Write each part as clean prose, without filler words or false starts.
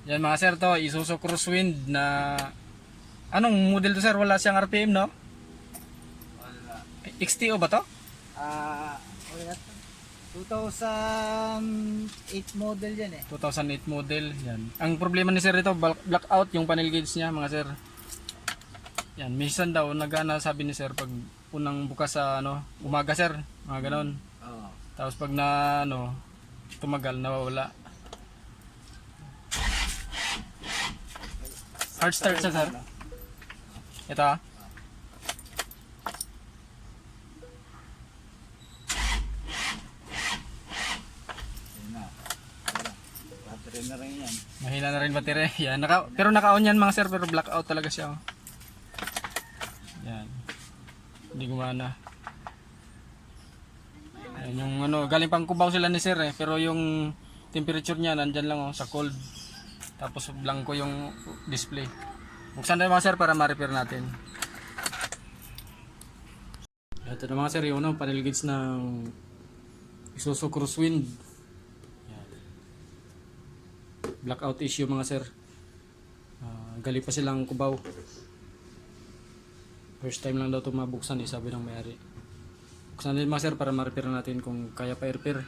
Yan mga sir, to Isuzu Crosswind na anong model to sir? Wala siyang RPM, no? Wala. XTO ba to? Wala to. 2008 model yan eh. 2008 model. Yan. Ang problema ni sir ito, blackout yung panel gauge niya mga sir. Yan, minsan daw nagana sabi ni sir pag unang bukas sa umaga sir, mga ganon. Oo. Tapos pag na tumagal nawawala. Hard start siya sir. Ito ah. Yun na. Wala. Battery na rin yan. Mahina na rin battery. Yan, pero naka-on yan mga sir, pero blackout talaga siya. Oh. Yan. Hindi gumana. Yan, yung galing pang Cubao sila ni sir eh, pero yung temperature niya nandyan lang oh, sa cold. Tapos blanco yung display. Buksan na mga sir para ma-repair natin. Ito na mga sir, yung panel gauge ng Isuzu Crosswind. Yan. Blackout issue mga sir. Galing pa silang Cubao. First time lang daw ito mabuksan sabi ng may-ari. Buksan din mga sir para ma-repair natin kung kaya pa i-repair.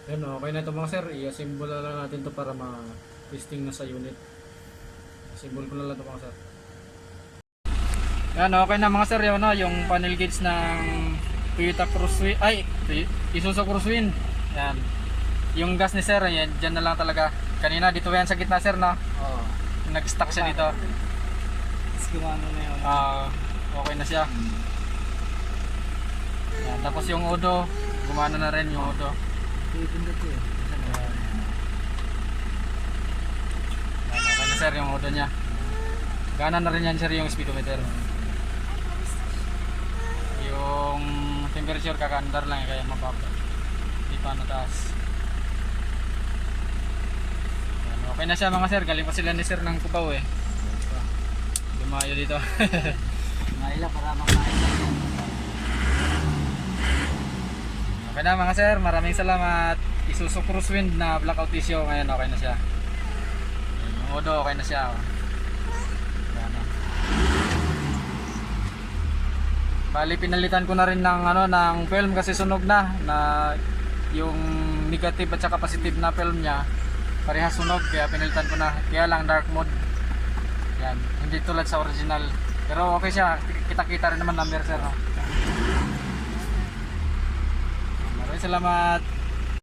Yan, okay na ito mga sir. I-assemble na lang natin ito para ma-testing na sa unit. Assemble ko na lang ito mga sir. Yan, okay na mga sir. Yung panel gauge ng Toyota Crosswind. Isuzu Crosswind. Yan. Yung gas ni sir, yan, dyan na lang talaga. Kanina dito yan sa gitna sir, no? Oo. Nag-stuck siya dito. Tapos gumano na yun. Okay na siya. Yan, tapos yung Odo, gumana na rin yung Odo. Pipindot ko eh. Okay na sir yung Odo niya. Gana na rin yan sir yung speedometer. Yung temperature kakaandar lang kaya mababa. Hindi pa nataas. Yan, okay na siya mga sir. Galing pa sila ni sir ng Cubao eh. Dumayo dito. Maila para makain lang yan. Okay na mga sir, maraming salamat. Isuzu Crosswind na blackout issue ngayon okay na siya. Yung Odo okay na siya. Yan, bali pinalitan ko na rin ng ng film kasi sunog na yung negative at saka positive na film niya. Parehas sunog kaya pinalitan ko na. Kaya lang dark mode. Yan, hindi tulad sa original. Pero okay siya, kita-kita rin naman number sir. No? Maraming salamat.